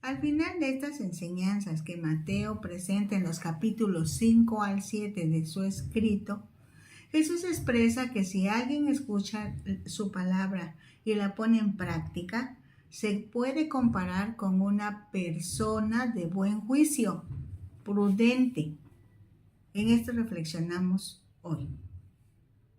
Al final de estas enseñanzas que Mateo presenta en los capítulos 5 al 7 de su escrito, Jesús expresa que si alguien escucha su palabra y la pone en práctica, se puede comparar con una persona de buen juicio, prudente. En esto reflexionamos hoy.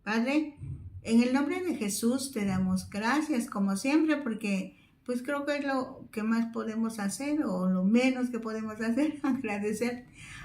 Padre, en el nombre de Jesús te damos gracias como siempre porque pues creo que es lo que más podemos hacer o lo menos que podemos hacer,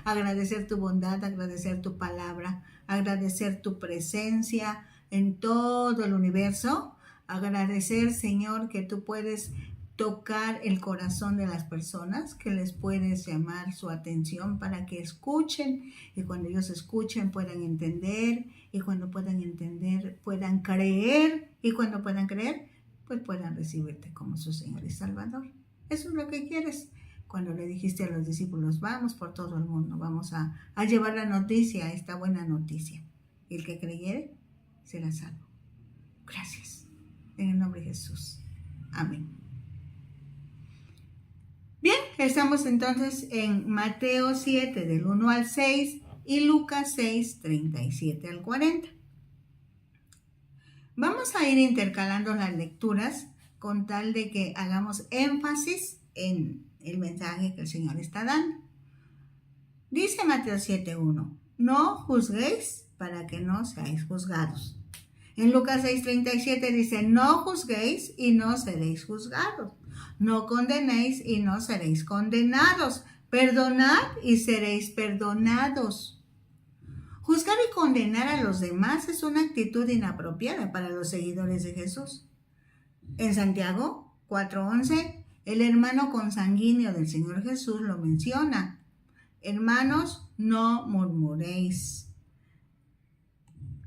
agradecer tu bondad, agradecer tu palabra, agradecer tu presencia en todo el universo, agradecer, Señor, que tú puedes tocar el corazón de las personas, que les puedes llamar su atención para que escuchen y cuando ellos escuchen puedan entender y cuando puedan entender puedan creer y cuando puedan creer pues puedan recibirte como su Señor y Salvador. Eso es lo que quieres. Cuando le dijiste a los discípulos, vamos por todo el mundo, vamos a llevar la noticia, esta buena noticia. Y el que creyere será salvo. Gracias. En el nombre de Jesús. Amén. Bien, estamos entonces en Mateo 7 del 1 al 6 y Lucas 6, 37 al 40. Vamos a ir intercalando las lecturas con tal de que hagamos énfasis en el mensaje que el Señor está dando. Dice Mateo 7:1, no juzguéis para que no seáis juzgados. En Lucas 6:37 dice, no juzguéis y no seréis juzgados. No condenéis y no seréis condenados. Perdonad y seréis perdonados. Juzgar y condenar a los demás es una actitud inapropiada para los seguidores de Jesús. En Santiago 4:11, el hermano consanguíneo del Señor Jesús lo menciona. Hermanos, no murmuréis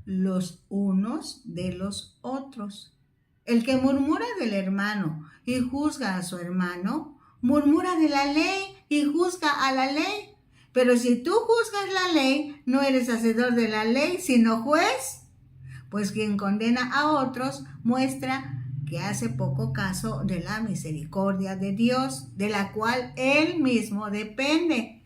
los unos de los otros. El que murmura del hermano y juzga a su hermano, murmura de la ley y juzga a la ley. Pero si tú juzgas la ley, no eres hacedor de la ley, sino juez. Pues quien condena a otros muestra que hace poco caso de la misericordia de Dios, de la cual él mismo depende.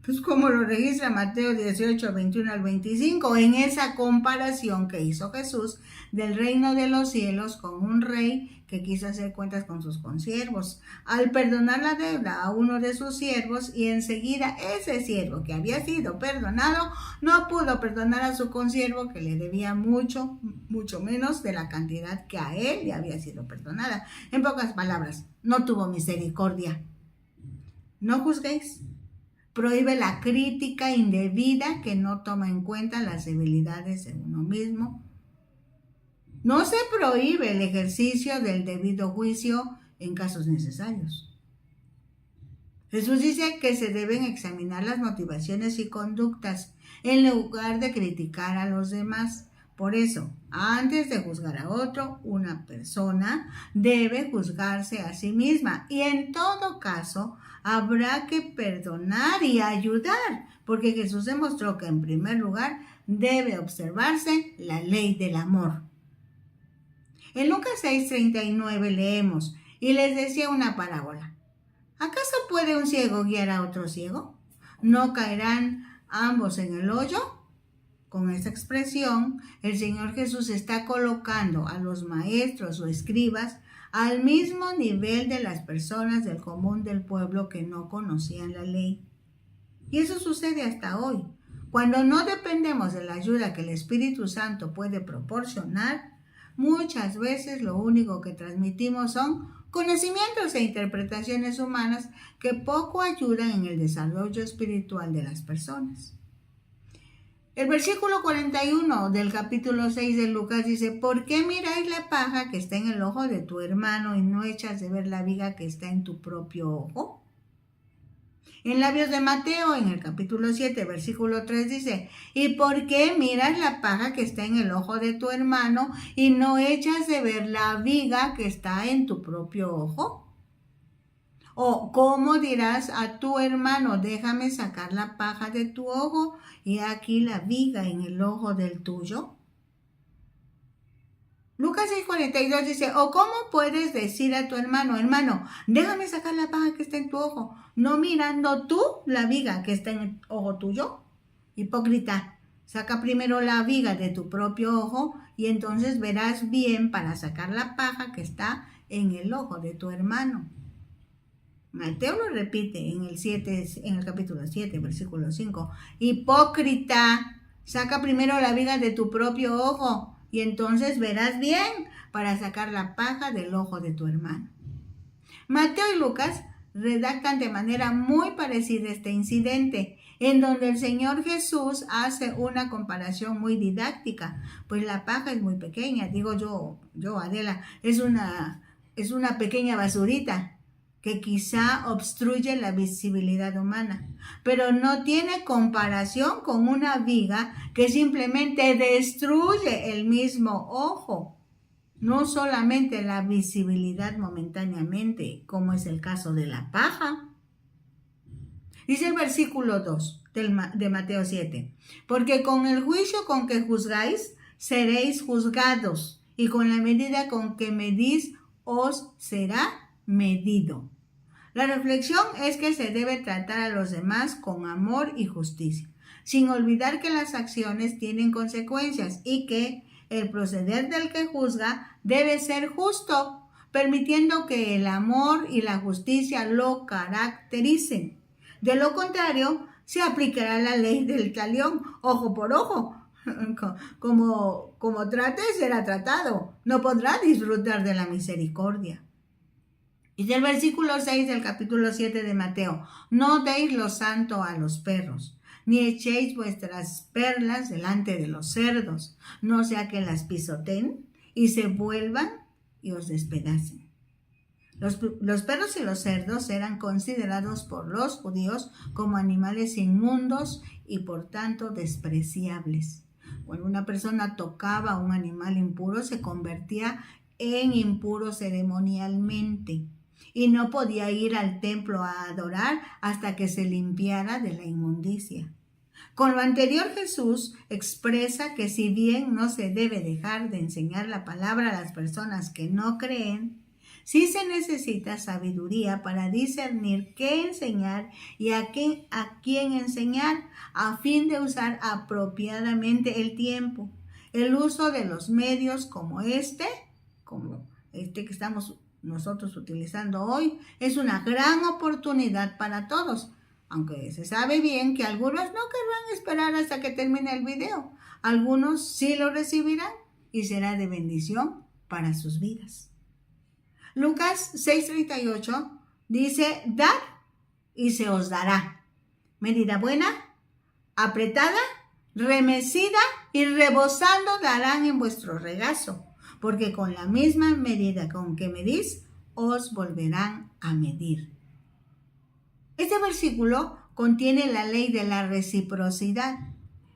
Pues como lo registra Mateo 18, 21 al 25, en esa comparación que hizo Jesús del reino de los cielos con un rey que quiso hacer cuentas con sus consiervos. Al perdonar la deuda a uno de sus siervos y enseguida ese siervo que había sido perdonado no pudo perdonar a su consiervo que le debía mucho menos de la cantidad que a él le había sido perdonada. En pocas palabras, no tuvo misericordia. No juzguéis. Prohíbe la crítica indebida que no toma en cuenta las debilidades de uno mismo. No se prohíbe el ejercicio del debido juicio en casos necesarios. Jesús dice que se deben examinar las motivaciones y conductas en lugar de criticar a los demás. Por eso, antes de juzgar a otro, una persona debe juzgarse a sí misma y en todo caso habrá que perdonar y ayudar, porque Jesús demostró que en primer lugar debe observarse la ley del amor. En Lucas 6:39 leemos, y les decía una parábola. ¿Acaso puede un ciego guiar a otro ciego? ¿No caerán ambos en el hoyo? Con esta expresión, el Señor Jesús está colocando a los maestros o escribas al mismo nivel de las personas del común del pueblo que no conocían la ley. Y eso sucede hasta hoy. Cuando no dependemos de la ayuda que el Espíritu Santo puede proporcionar, muchas veces lo único que transmitimos son conocimientos e interpretaciones humanas que poco ayudan en el desarrollo espiritual de las personas. El versículo 41 del capítulo 6 de Lucas dice, ¿por qué miráis la paja que está en el ojo de tu hermano y no echas de ver la viga que está en tu propio ojo? En labios de Mateo, en el capítulo 7, versículo 3 dice, ¿y por qué miras la paja que está en el ojo de tu hermano y no echas de ver la viga que está en tu propio ojo? ¿O cómo dirás a tu hermano, déjame sacar la paja de tu ojo y aquí la viga en el ojo del tuyo? Lucas 6:42 dice, o cómo puedes decir a tu hermano, hermano, déjame sacar la paja que está en tu ojo, no mirando tú la viga que está en el ojo tuyo. Hipócrita, saca primero la viga de tu propio ojo y entonces verás bien para sacar la paja que está en el ojo de tu hermano. Mateo lo repite en el capítulo 7, versículo 5. Hipócrita, saca primero la viga de tu propio ojo y entonces verás bien para sacar la paja del ojo de tu hermano. Mateo y Lucas redactan de manera muy parecida este incidente, en donde el Señor Jesús hace una comparación muy didáctica, pues la paja es muy pequeña, digo yo Adela, es una pequeña basurita que quizá obstruye la visibilidad humana, pero no tiene comparación con una viga que simplemente destruye el mismo ojo. No solamente la visibilidad momentáneamente, como es el caso de la paja. Dice el versículo 2 de Mateo 7, porque con el juicio con que juzgáis, seréis juzgados, y con la medida con que medís, os será medido. La reflexión es que se debe tratar a los demás con amor y justicia, sin olvidar que las acciones tienen consecuencias y que el proceder del que juzga debe ser justo, permitiendo que el amor y la justicia lo caractericen. De lo contrario, se aplicará la ley del talión, ojo por ojo. Como trate, será tratado. No podrá disfrutar de la misericordia. Y del versículo 6 del capítulo 7 de Mateo, no deis lo santo a los perros, ni echéis vuestras perlas delante de los cerdos, no sea que las pisoteen y se vuelvan y os despedacen. Los perros y los cerdos eran considerados por los judíos como animales inmundos y por tanto despreciables. Cuando una persona tocaba a un animal impuro, se convertía en impuro ceremonialmente y no podía ir al templo a adorar hasta que se limpiara de la inmundicia. Con lo anterior, Jesús expresa que si bien no se debe dejar de enseñar la palabra a las personas que no creen, sí se necesita sabiduría para discernir qué enseñar y a quién enseñar, a fin de usar apropiadamente el tiempo. El uso de los medios como este que estamos nosotros utilizando hoy, es una gran oportunidad para todos, aunque se sabe bien que algunos no querrán esperar hasta que termine el video. Algunos sí lo recibirán y será de bendición para sus vidas. Lucas 6:38 dice, dad y se os dará. Medida buena, apretada, remecida y rebosando darán en vuestro regazo, porque con la misma medida con que medís, os volverán a medir. Este versículo contiene la ley de la reciprocidad.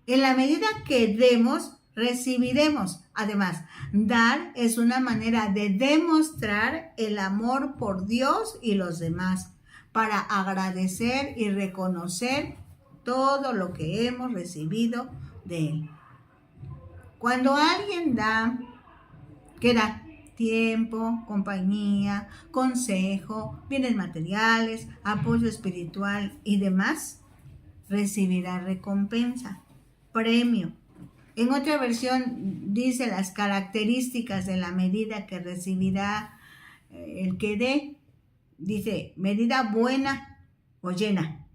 En la medida que demos, recibiremos. Además, dar es una manera de demostrar el amor por Dios y los demás, para agradecer y reconocer todo lo que hemos recibido de Él. Cuando alguien da, ¿qué da? Tiempo, compañía, consejo, bienes materiales, apoyo espiritual y demás, recibirá recompensa, premio. En otra versión dice las características de la medida que recibirá el que dé. Dice, medida buena o llena,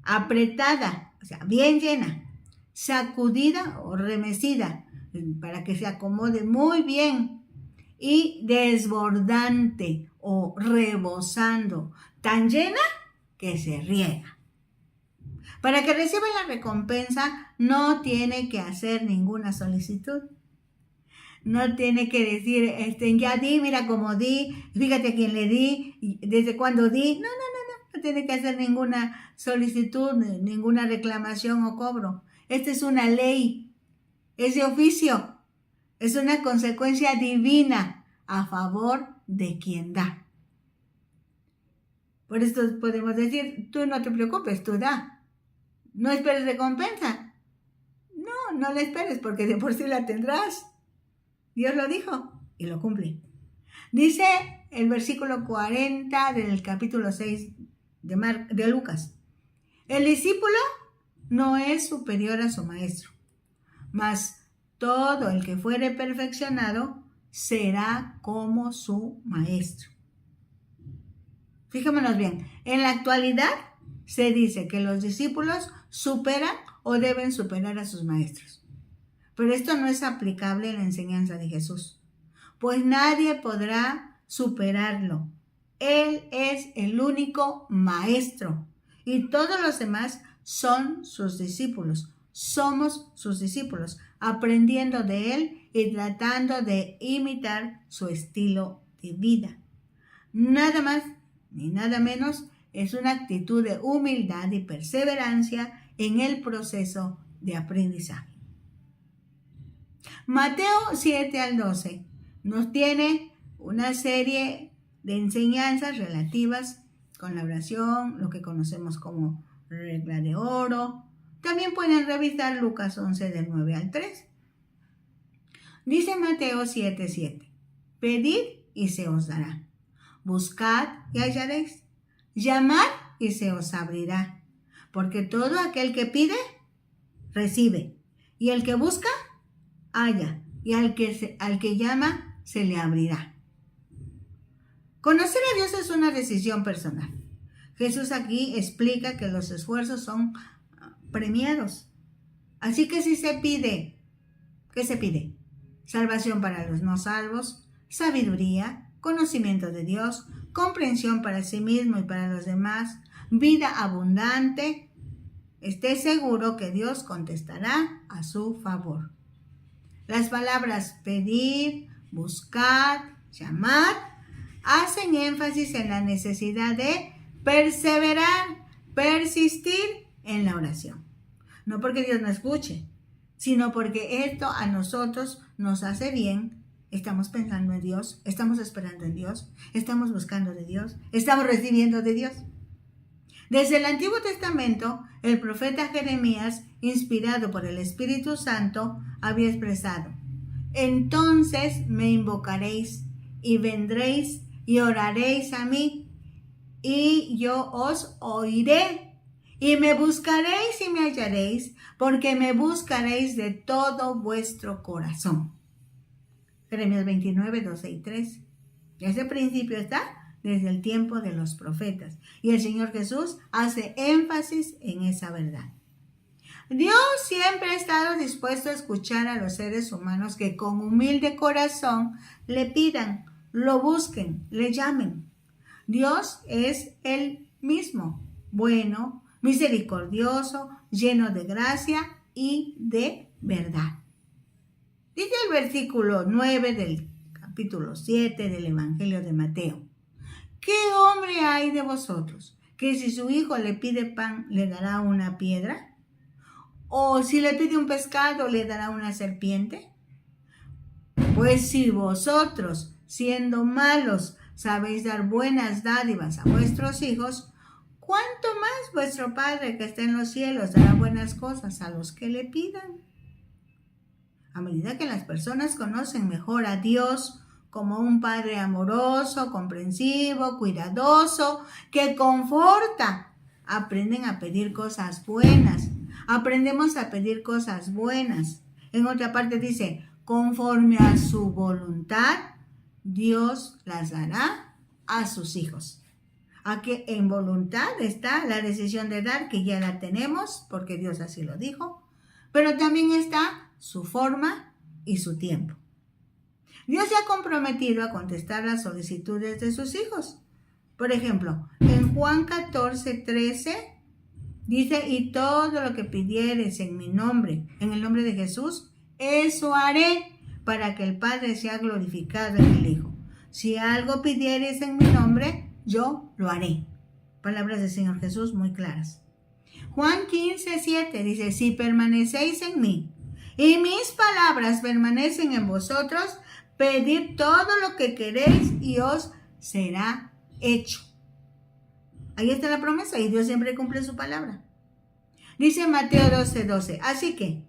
apretada, o sea, bien llena, sacudida o remecida, para que se acomode muy bien, y desbordante o rebosando, tan llena que se riega. Para que reciba la recompensa no tiene que hacer ninguna solicitud. No tiene que decir, ya di, mira cómo di, fíjate a quién le di, desde cuándo di. No tiene que hacer ninguna solicitud, ninguna reclamación o cobro. Esta es una ley, es de oficio, es una consecuencia divina a favor de quien da. Por esto podemos decir, tú no te preocupes, tú da. No esperes recompensa. No la esperes porque de por sí la tendrás. Dios lo dijo y lo cumple. Dice el versículo 40 del capítulo 6 de Lucas. El discípulo no es superior a su maestro, mas todo el que fuere perfeccionado será como su maestro. Fijémonos bien, en la actualidad se dice que los discípulos superan o deben superar a sus maestros. Pero esto no es aplicable en la enseñanza de Jesús, pues nadie podrá superarlo. Él es el único maestro y todos los demás son sus discípulos. Somos sus discípulos, aprendiendo de él y tratando de imitar su estilo de vida. Nada más ni nada menos es una actitud de humildad y perseverancia en el proceso de aprendizaje. Mateo 7 al 12 nos tiene una serie de enseñanzas relativas con la oración, lo que conocemos como regla de oro. También pueden revisar Lucas 11 del 9 al 3. Dice Mateo 7:7, pedid y se os dará, buscad y hallaréis, llamad y se os abrirá, porque todo aquel que pide, recibe, y el que busca, halla, y al que llama, se le abrirá. Conocer a Dios es una decisión personal. Jesús aquí explica que los esfuerzos son premiados. Así que si se pide, ¿qué se pide? Salvación para los no salvos, sabiduría, conocimiento de Dios, comprensión para sí mismo y para los demás, vida abundante. Esté seguro que Dios contestará a su favor. Las palabras pedir, buscar, llamar, hacen énfasis en la necesidad de perseverar, persistir en la oración. No porque Dios no escuche, sino porque esto a nosotros nos hace bien. Estamos pensando en Dios, estamos esperando en Dios, estamos buscando de Dios, estamos recibiendo de Dios. Desde el Antiguo Testamento, el profeta Jeremías, inspirado por el Espíritu Santo, había expresado: entonces me invocaréis y vendréis y oraréis a mí, y yo os oiré, y me buscaréis y me hallaréis, porque me buscaréis de todo vuestro corazón. Jeremías 29, 12 y 13. Ese principio está desde el tiempo de los profetas, y el Señor Jesús hace énfasis en esa verdad. Dios siempre ha estado dispuesto a escuchar a los seres humanos que con humilde corazón le pidan, lo busquen, le llamen. Dios es el mismo, bueno, misericordioso, lleno de gracia y de verdad. Dice el versículo 9 del capítulo 7 del Evangelio de Mateo: ¿qué hombre hay de vosotros que si su hijo le pide pan le dará una piedra? ¿O si le pide un pescado le dará una serpiente? Pues si vosotros, siendo malos, sabéis dar buenas dádivas a vuestros hijos, ¿cuánto más vuestro Padre que está en los cielos dará buenas cosas a los que le pidan? A medida que las personas conocen mejor a Dios como un Padre amoroso, comprensivo, cuidadoso, que conforta, aprenden a pedir cosas buenas. Aprendemos a pedir cosas buenas. En otra parte dice: conforme a su voluntad, Dios las dará a sus hijos. Aquí en voluntad está la decisión de dar, que ya la tenemos porque Dios así lo dijo, pero también está su forma y su tiempo. Dios se ha comprometido a contestar las solicitudes de sus hijos. Por ejemplo, en Juan 14:13 dice: y todo lo que pidieres en mi nombre, en el nombre de Jesús, eso haré, para que el Padre sea glorificado en el Hijo. Si algo pidieres en mi nombre, yo lo haré. Palabras del Señor Jesús muy claras. Juan 15:7 dice: si permanecéis en mí y mis palabras permanecen en vosotros, pedid todo lo que queréis y os será hecho. Ahí está la promesa, y Dios siempre cumple su palabra. Dice Mateo 12:12, así que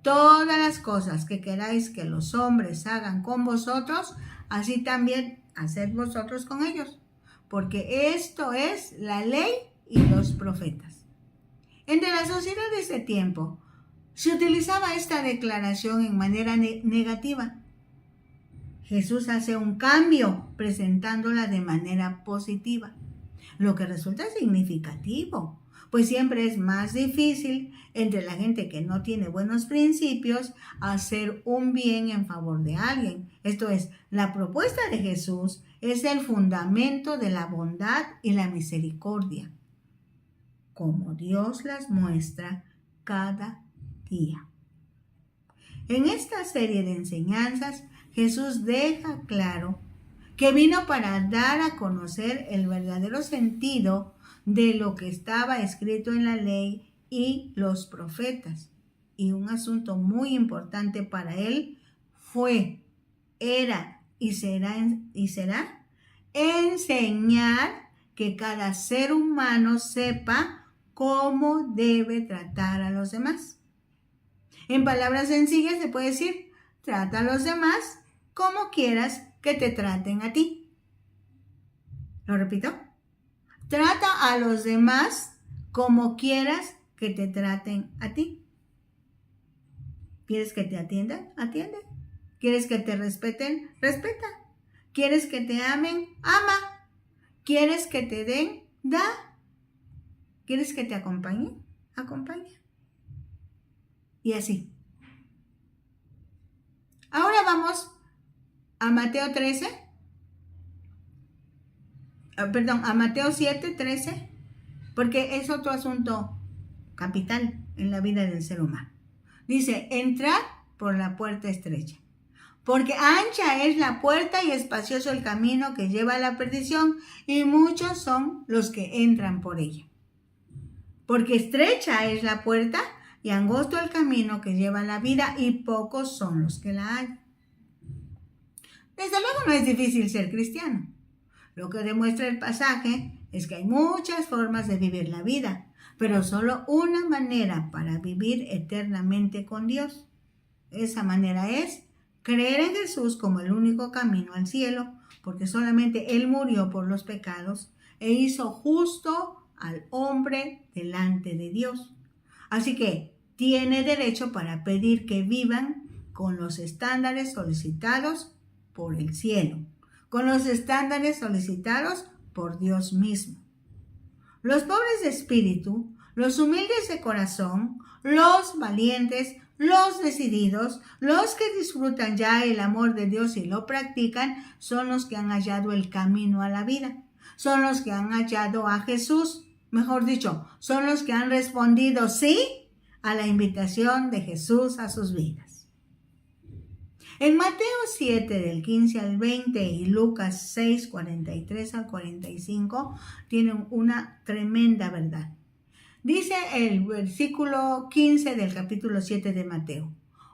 todas las cosas que queráis que los hombres hagan con vosotros, así también haced vosotros con ellos, porque esto es la ley y los profetas. Entre la sociedad de ese tiempo, se utilizaba esta declaración en manera negativa. Jesús hace un cambio presentándola de manera positiva, lo que resulta significativo, pues siempre es más difícil entre la gente que no tiene buenos principios hacer un bien en favor de alguien. Esto es, la propuesta de Jesús es el fundamento de la bondad y la misericordia, como Dios las muestra cada día. En esta serie de enseñanzas, Jesús deja claro que vino para dar a conocer el verdadero sentido de lo que estaba escrito en la ley y los profetas. Y un asunto muy importante para él era y será enseñar que cada ser humano sepa cómo debe tratar a los demás. En palabras sencillas se puede decir, trata a los demás como quieras que te traten a ti. ¿Lo repito? Trata a los demás como quieras que te traten a ti. ¿Quieres que te atiendan? Atiende. ¿Quieres que te respeten? Respeta. ¿Quieres que te amen? Ama. ¿Quieres que te den? Da. ¿Quieres que te acompañen? Acompaña. Y así. Ahora vamos a Mateo 13. A Mateo 7, 13. Porque es otro asunto capital en la vida del ser humano. Dice, entrad por la puerta estrecha. Porque ancha es la puerta y espacioso el camino que lleva a la perdición, y muchos son los que entran por ella. Porque estrecha es la puerta y angosto el camino que lleva a la vida, y pocos son los que la hallan. Desde luego no es difícil ser cristiano. Lo que demuestra el pasaje es que hay muchas formas de vivir la vida, pero solo una manera para vivir eternamente con Dios. Esa manera es creer en Jesús como el único camino al cielo, porque solamente Él murió por los pecados e hizo justo al hombre delante de Dios. Así que tiene derecho para pedir que vivan con los estándares solicitados por el cielo, con los estándares solicitados por Dios mismo. Los pobres de espíritu, los humildes de corazón, los valientes, los decididos, los que disfrutan ya el amor de Dios y lo practican, son los que han hallado el camino a la vida. Son los que han hallado a Jesús. Mejor dicho, son los que han respondido sí a la invitación de Jesús a sus vidas. En Mateo 7, del 15 al 20 y Lucas 6, 43 al 45, tienen una tremenda verdad. Dice el versículo 15 del capítulo 7 de Mateo: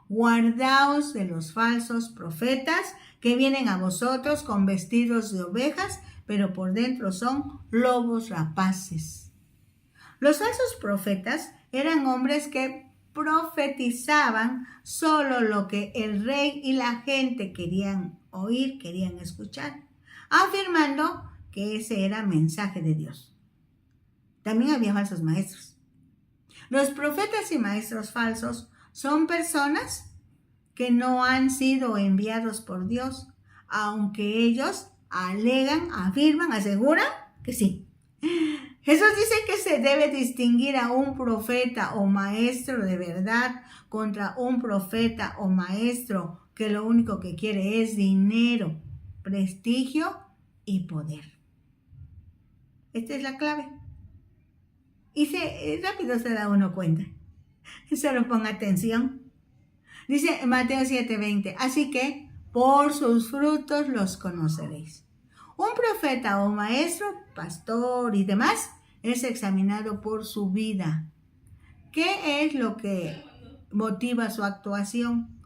guardaos de los falsos profetas que vienen a vosotros con vestidos de ovejas, pero por dentro son lobos rapaces. Los falsos profetas eran hombres que profetizaban solo lo que el rey y la gente querían oír, querían escuchar, afirmando que ese era mensaje de Dios. También había falsos maestros. Los profetas y maestros falsos son personas que no han sido enviados por Dios, aunque ellos alegan, afirman, aseguran que sí. Jesús dice que se debe distinguir a un profeta o maestro de verdad contra un profeta o maestro que lo único que quiere es dinero, prestigio y poder. Esta es la clave. Y rápido se da uno cuenta. Solo ponga atención. Dice Mateo 7:20, así que por sus frutos los conoceréis. Un profeta o maestro, pastor y demás es examinado por su vida. ¿Qué es lo que motiva su actuación?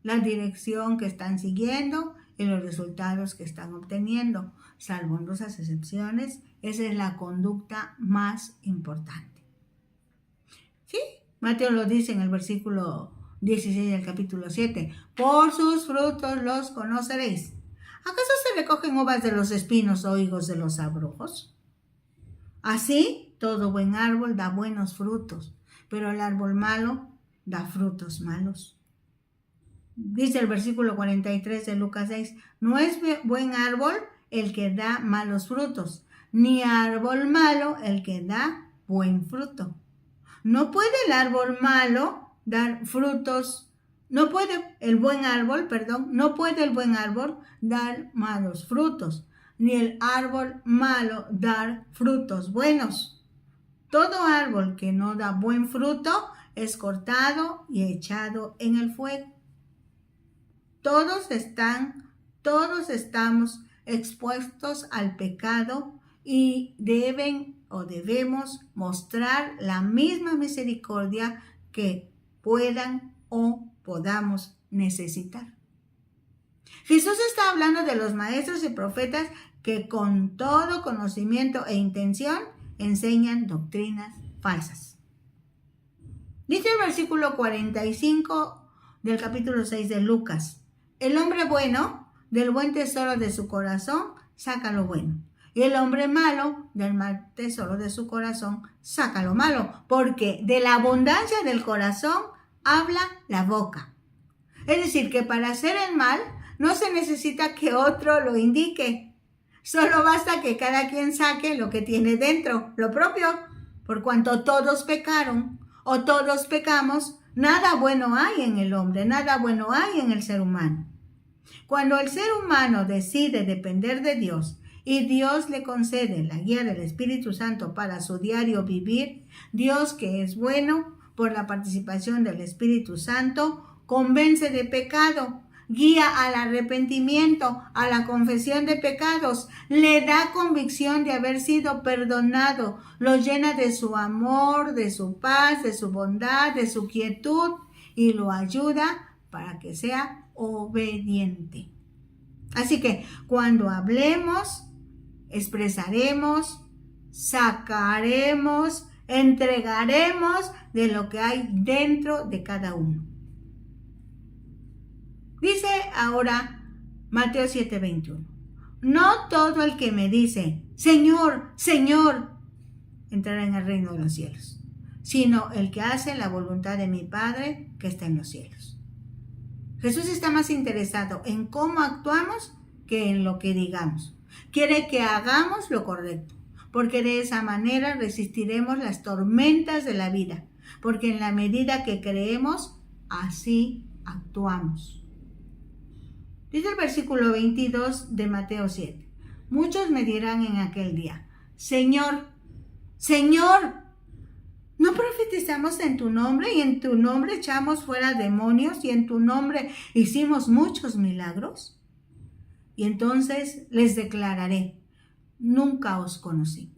La dirección que están siguiendo y los resultados que están obteniendo. Salvo honrosas excepciones, esa es la conducta más importante. Sí, Mateo lo dice en el versículo 16 del capítulo 7. Por sus frutos los conoceréis. ¿Acaso se recogen uvas de los espinos o higos de los abrojos? Así, todo buen árbol da buenos frutos, pero el árbol malo da frutos malos. Dice el versículo 43 de Lucas 6, no es buen árbol el que da malos frutos, ni árbol malo el que da buen fruto. No puede el árbol malo dar frutos, no puede el buen árbol dar malos frutos, ni el árbol malo dar frutos buenos. Todo árbol que no da buen fruto es cortado y echado en el fuego. Todos estamos expuestos al pecado y debemos mostrar la misma misericordia que puedan o podamos necesitar. Jesús está hablando de los maestros y profetas que con todo conocimiento e intención enseñan doctrinas falsas. Dice el versículo 45 del capítulo 6 de Lucas, el hombre bueno del buen tesoro de su corazón saca lo bueno, y el hombre malo del mal tesoro de su corazón saca lo malo, porque de la abundancia del corazón habla la boca. Es decir, que para hacer el mal no se necesita que otro lo indique. Solo basta que cada quien saque lo que tiene dentro, lo propio. Por cuanto todos pecaron o todos pecamos, nada bueno hay en el hombre, nada bueno hay en el ser humano. Cuando el ser humano decide depender de Dios y Dios le concede la guía del Espíritu Santo para su diario vivir, Dios, que es bueno, por la participación del Espíritu Santo, convence de pecado, guía al arrepentimiento, a la confesión de pecados, le da convicción de haber sido perdonado, lo llena de su amor, de su paz, de su bondad, de su quietud y lo ayuda para que sea obediente. Así que cuando hablemos, expresaremos, sacaremos, entregaremos de lo que hay dentro de cada uno. Dice ahora Mateo 7:21. No todo el que me dice, Señor, Señor, entrará en el reino de los cielos, sino el que hace la voluntad de mi Padre que está en los cielos. Jesús está más interesado en cómo actuamos que en lo que digamos. Quiere que hagamos lo correcto, porque de esa manera resistiremos las tormentas de la vida, porque en la medida que creemos, así actuamos. Dice el versículo 22 de Mateo 7. Muchos me dirán en aquel día, Señor, Señor, ¿no profetizamos en tu nombre y en tu nombre echamos fuera demonios y en tu nombre hicimos muchos milagros? Y entonces les declararé, nunca os conocí.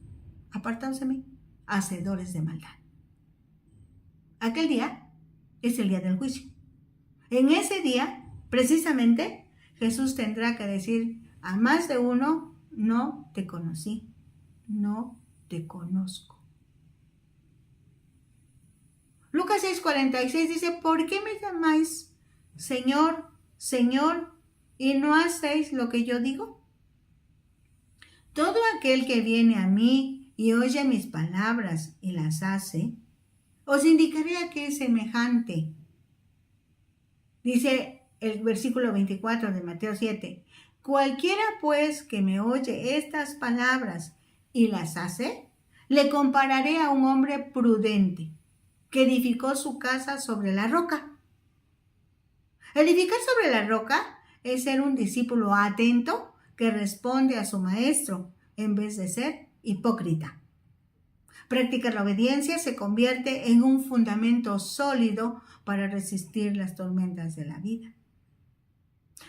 Apartaos de mí, hacedores de maldad. Aquel día es el día del juicio. En ese día, precisamente, Jesús tendrá que decir a más de uno, no te conocí, no te conozco. Lucas 6:46 dice, ¿por qué me llamáis Señor, Señor, y no hacéis lo que yo digo? Todo aquel que viene a mí y oye mis palabras y las hace, os indicaré a qué es semejante. Dice el versículo 24 de Mateo 7, cualquiera pues que me oye estas palabras y las hace, le compararé a un hombre prudente que edificó su casa sobre la roca. Edificar sobre la roca es ser un discípulo atento que responde a su maestro en vez de ser hipócrita. Practicar la obediencia se convierte en un fundamento sólido para resistir las tormentas de la vida.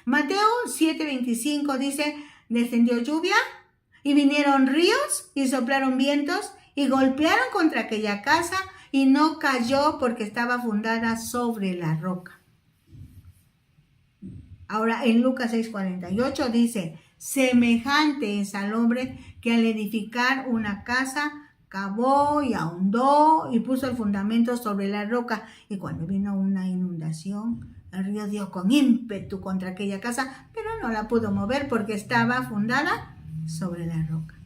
Mateo 7:25 dice, descendió lluvia y vinieron ríos y soplaron vientos y golpearon contra aquella casa y no cayó porque estaba fundada sobre la roca. Ahora en Lucas 6:48 dice, semejante es al hombre que al edificar una casa cavó y ahondó y puso el fundamento sobre la roca. Y cuando vino una inundación, el río dio con ímpetu contra aquella casa, pero no la pudo mover porque estaba fundada sobre la roca.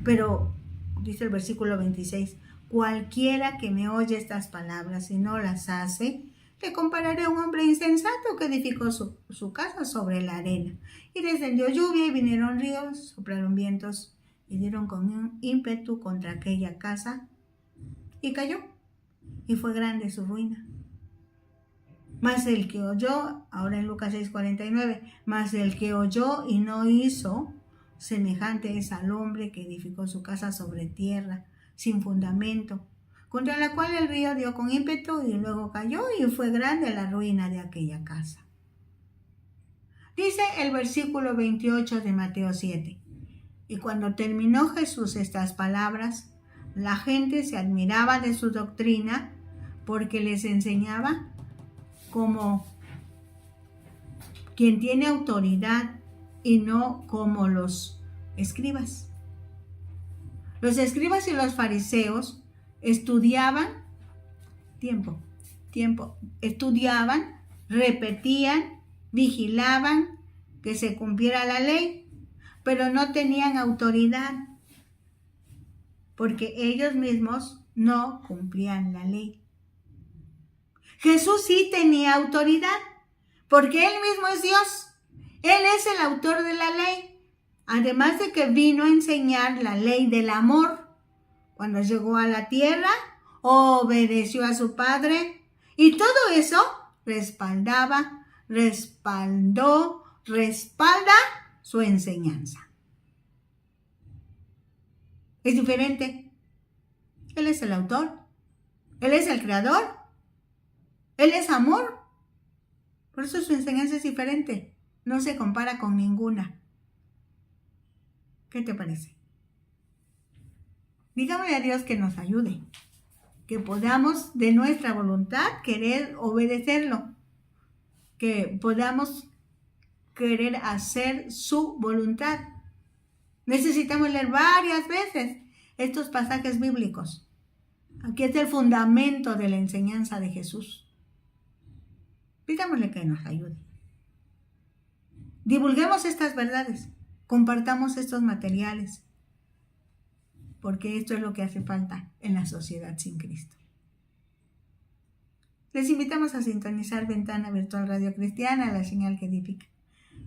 Pero, dice el versículo 26, cualquiera que me oye estas palabras y no las hace, le compararé a un hombre insensato que edificó su casa sobre la arena. Y descendió lluvia y vinieron ríos, soplaron vientos y dieron con un ímpetu contra aquella casa y cayó. Y fue grande su ruina. Mas el que oyó, ahora en Lucas 6:49, mas el que oyó y no hizo, semejante es al hombre que edificó su casa sobre tierra, sin fundamento, contra la cual el río dio con ímpetu y luego cayó y fue grande la ruina de aquella casa. Dice el versículo 28 de Mateo 7. Y cuando terminó Jesús estas palabras, la gente se admiraba de su doctrina porque les enseñaba como quien tiene autoridad y no como los escribas. Los escribas y los fariseos estudiaban, estudiaban, repetían, vigilaban que se cumpliera la ley, pero no tenían autoridad porque ellos mismos no cumplían la ley. Jesús sí tenía autoridad porque Él mismo es Dios. Él es el autor de la ley. Además de que vino a enseñar la ley del amor. Cuando llegó a la tierra, obedeció a su Padre. Y todo eso respalda su enseñanza. Es diferente. Él es el autor. Él es el creador. Él es amor. Por eso su enseñanza es diferente. No se compara con ninguna. ¿Qué te parece? Dígame a Dios que nos ayude. Que podamos de nuestra voluntad querer obedecerlo. Que podamos querer hacer su voluntad. Necesitamos leer varias veces estos pasajes bíblicos. Aquí está el fundamento de la enseñanza de Jesús. Pidámosle que nos ayude. Divulguemos estas verdades. Compartamos estos materiales. Porque esto es lo que hace falta en la sociedad sin Cristo. Les invitamos a sintonizar Ventana Virtual Radio Cristiana, la señal que edifica.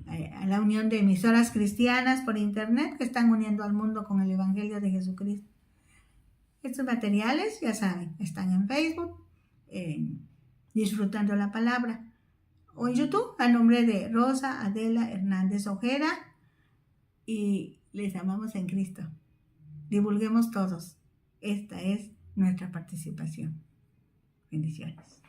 A la unión de emisoras cristianas por internet que están uniendo al mundo con el Evangelio de Jesucristo. Estos materiales, ya saben, están en Facebook, Disfrutando la Palabra, o en YouTube, a nombre de Rosa Adela Hernández Ojeda, y les amamos en Cristo. Divulguemos todos. Esta es nuestra participación. Bendiciones.